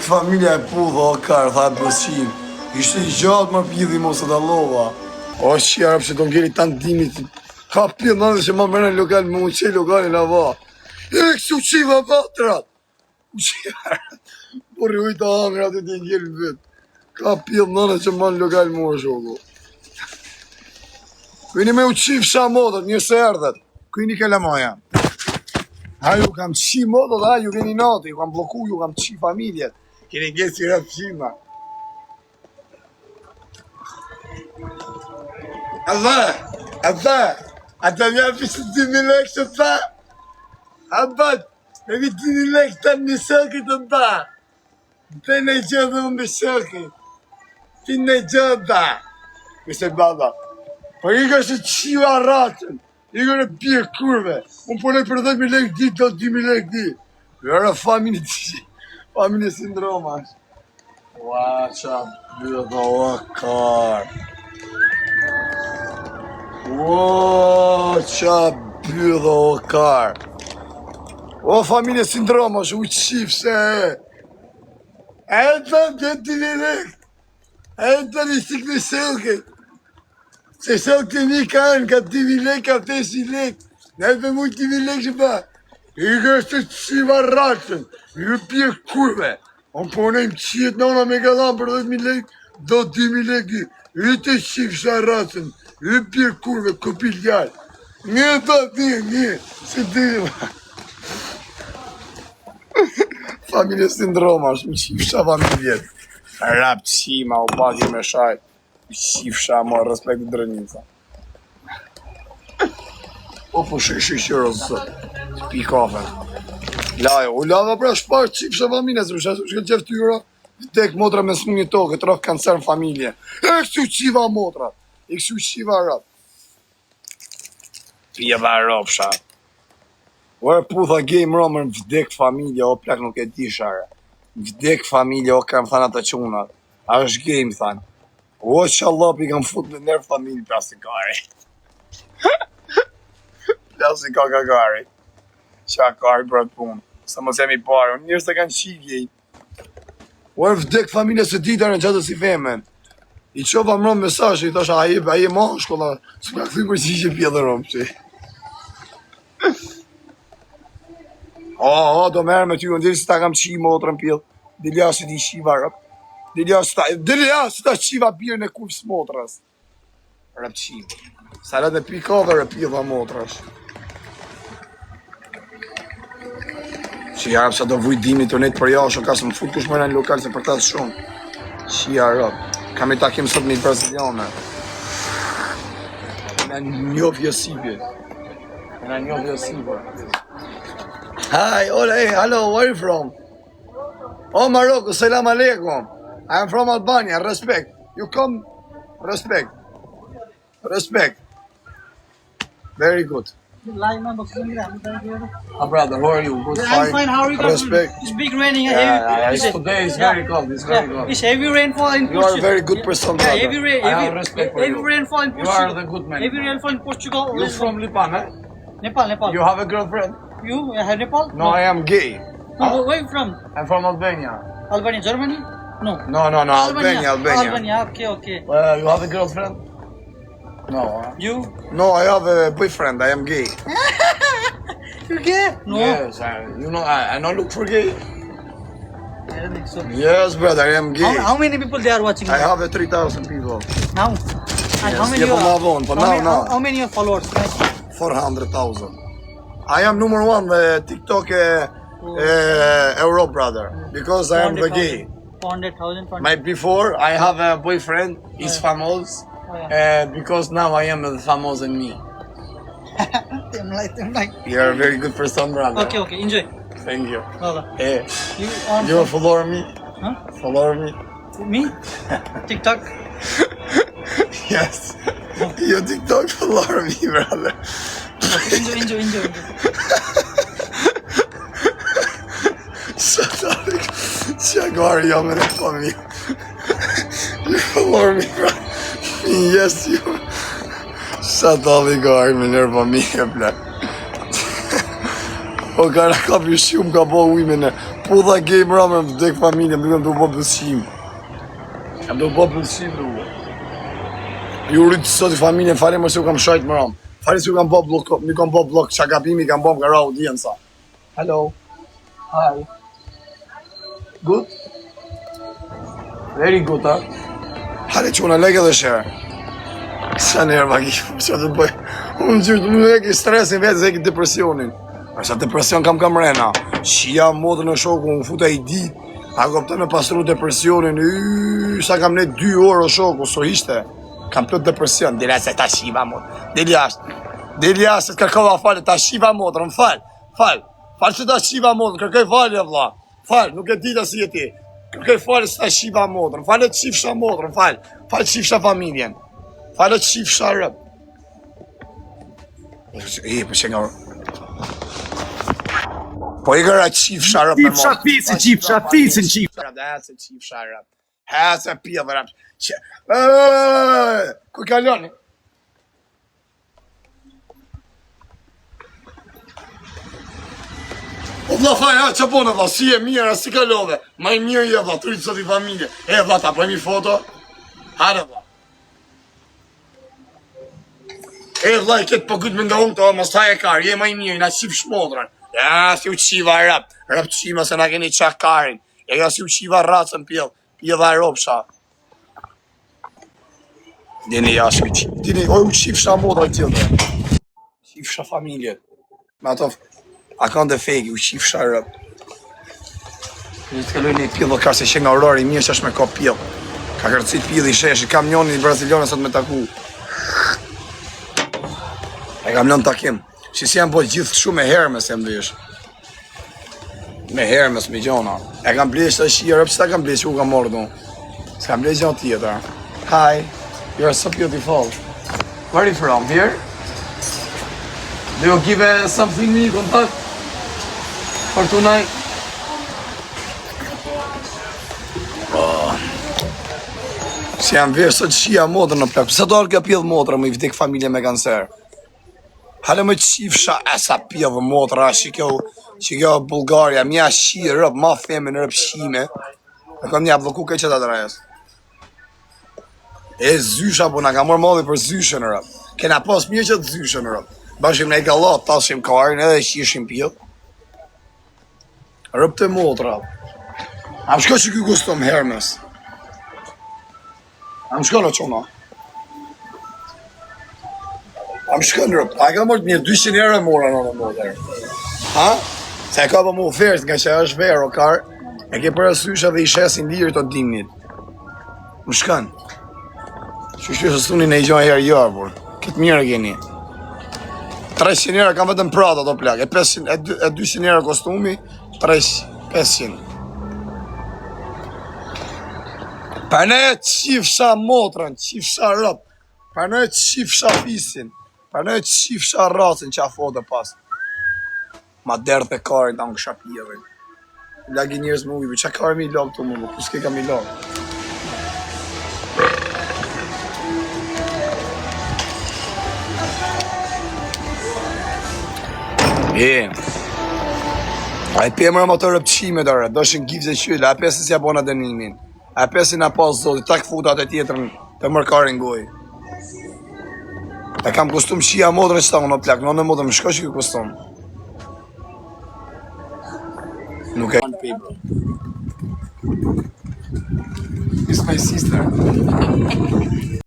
familja e pudha, o karë, tha bësim. Ishte I gjatë më pidhi mos të dalova. O shqia, pëse të ngeri tanë dimit. Ka pidhë në dhe që ma mërën lokal, më unë qe lokalin a va. E kësu qiva vatrat. Qiva, porri ujtë a angrat e të ngeri vetë. Ka pidhë në dhe që ma në lokal më është shoko. Këni me u qif sha modët, njëse erdhet. Këni ke lamaja. Ha ju kam qi modët, ha ju keni natë, ju kam bloku, ju kam qi familjet. Keni ngesë që rëpë qima. A të mja pishë 2.000 lekë që ta? A bat, e vi 2.000 lekë të në shëkë të ta. Të në gjëdë më më shëkë. Ti në gjëdë. Kështë e baba. Po I ka shë qiva ratën. I ka në pje kurve. Unë përnej për 10.000 lekë ditë, do 2.000 lekë ditë. Vërë familje të shi. Familje sindroma. Ua, qa bëdha o karë. Ua, qa bëdha o karë. O, familje sindroma, shë u qifë se e. E të në 2.000 lekë. E të në stikë në shëllke. Se shëllke të një kanë, ka 2.000 lekë, ka 5.000 lekë. Ne të mujtë 2.000 lekë që pa. I kështë të qiva ratën. I pje kurve. Unë ponejmë qijet në ona me galan për 10.000 lekë, do 2.000 lekë. I të qifë shë ratën. I pje kurve, kopil gjallë. Një të një, si të një. Familje sindroma, është më qifë shë familjet. Rap qima, u bagi me shajt. Qifësha ma respekt të drenica. O po shqyrë sot. Pi kafe. Lajo, u lava pra shpar qifësha familje, se shkëll qef tyra. Vdek motra me smu një tokë, të rafë kancer në familje. E kësu qiva motra. E kësu qiva rap. Pjeva rap sha. O e putha game romër vdek familje, o plak nuk e di share. Vdek familje, o kam thana të qunat. A është game thanë. O, që Allah pi kam fut me nërë familje plasë kari. Plasë kari. Qa kari për atë punë. Sa mos jam I parë, njërës të kanë qigje. O, e vdek familje se ditar në qatë si femen. I qova më rëmë mesaj, I thasha, a je ma shkolla. Së ka këthy për qigje pjellë rëmë, që. O, do merë me ty, në dirë si ta kam qi motrën pjellë. Dilja si ti shiva rëpë. Dilja si ta qiva birë në kufë smotras. Rëp qiva. Salat e pikove rëpidha motras. Që jarëm sa do vuj dimi të netë për jashë, ka së më fut kush mëna në lokal se për tasë shumë. Që jarëm. Kam I takim sot një Braziliane. Në njovë jësibje. Në njovë jësibje. Hi, hola, hey, hello, where are you from? Oh, Morocco, salam alaikum. I am from Albania, respect. You come, respect. Respect. Very good. Brother, how are you? Good, I'm fine, how are you? Respect. It's big raining. Today is very cold, it's very cold. It's heavy rainfall in You Portugal. are a very good person, brother. Heavy, I have respect for heavy you. rainfall in You Portugal. are the good man. Heavy rainfall in Portugal. You're from Lipan, eh? Nepal. You have a girlfriend? You have Nepal? No, I am gay. No, where are you from? I'm from Albania. Albania, Germany? No. No, Albania. Albania, okay. You have a girlfriend? No. You? No, I have a boyfriend. I am gay. You gay? No. Yes, I don't look for gay. I don't think so. Yes, brother, I am gay. How many people they are watching? I have 3,000 people. Now? And how many? How many are followers? 400,000. I am number one TikTok Europe, brother, because I am the gay. 400,000. Before I have a boyfriend, he's famous, because now I am famous than me. You are a very good person, brother. Okay, enjoy. Thank you. Bye-bye. You follow me? Huh? Follow me? Me? TikTok? Yes. You TikTok follow me, brother. Enjoy. Shut up. Jaguar, young man, for me. You follow me, bro. Yes, you. Shut up, Jaguar, man, for me, bro. O gara ka për shumë ka bo ujme në pudha game rëmë më vdek familje, më duke më bo pëllësim. Jam do bo pëllësim duke. Ju rritë sot i familje, fare më se u kam shajt më rëmë. Fare se u kam bo blok, mi kam bo blok, qa gabimi kam bo më ka ra audienca. Hello. Hi. Good? Very good, ha? Hale që unë leke dhe shërë. Sa njerë ma kishë, që të bëj. Unë gjithë më e ki stresin vetë, se e ki depresionin. Sa depresion kam rena. Shia modë në shoku, unë futa i dit. A kopte me pasru depresionin. Sa kam ne 2 orë o shoku, so ishte. Kam plët depresion. Dile se ta shiva modë. Dile ashtë, të kërkova falë, ta shiva modë, më falë. Falë që ta shiva modë, kërkoj falë, vla. Falë, nuk e dita si e ti. Kërkoj falë se ta shiva modë, falë të shifsha modë, falë të shifsha familjen. Falë të shifsha rëp. Për që nga... Po i kërra qifsha rëp me modë. Qifsha fisin. Hese qifsha rëp. Hese pjellë rëp. Ku kaloni? O vla faj, që pone vla, si e mirë, si kalove. Ma i mirë je vla, të rritë sot i familje. E vla, ta pojmi foto. Hare vla. E vla, i ketë pëgët me nga unë të mos taj e karë, je ma i mirë, i na qip shmodrën. Ja, si u qiva rap qima se na keni qak karin. Ja, si u qiva racën pjell, pjell e ropsha. Dini jashtë u qip, dini, u qifsha modra tjilë. Qifsha familje. Me ato, a kanë dhe fegi, u qifsha rap. Një të kaloj një pjell dhe ka se që nga orari, mirë që është me ka pjell. Ka kërcit pjell i shesh, i kamionit i brazilianës atë me taku. E kam lënë takim. Që si jam po gjithë këshu me Hermes e më dhish. Me Hermes, me gjona. E kam blesh të shia, rëpë që ta kam blesh që u kam morë du. Se kam blesh gjona tjetër. Hi, you're so beautiful. Where are you from? Here? Do you give something me contact for tonight? Si jam vesh sot shia modrë në plak. Pësa do arë ka pjellë modrë më i vdik familje me kancer? Hale me qifsha, sa pjellë modra, që kjo Bulgaria, mja shqie rëp, ma theme në rëp shqime. E kom një bloku këtë që të drajes. E zysha, po nga ka mërë modhi për zyshën rëp. Kena pas mirë që të zyshën rëp. Bashim në e galat, tashim karin edhe shishim pjellë. Rëp të modra. Am shko që kjo gustom Hermes. Am shko në qona. Am shkën rëp, a ka mërë mirë 200 euro mora në modër. Ha? Se e ka për mu ofertë nga që është verë o karë, e ke përësysha dhe i shesin lirë të dimnit. Më shkën. Që së stuni në i gjohë herë jarë, por. Këtë mirë e keni. 300 euro kam vetëm prata të plak, e 200 euro kostumi, 500. Për ne qifsha motrën, qifsha rëp, për ne qifsha fisin, për ne qifsha racën që a fote pas. Ma derë të karin të angë shapjeve. Lagi njërës më ujve, që karë mi lagë të më, ku s'ke ka mi lagë? A i pëmëra më të rëpqime dërë, do shën gifë zë qyllë, a pesë si a bona dënimin. A pesë nga pasë zotë, tak futat e tjetërën të mërkarin gojë. E kam kostum shia modrën që ta më në plak, në modrën më shko që kjo kostum. Nuk e... It's my sister.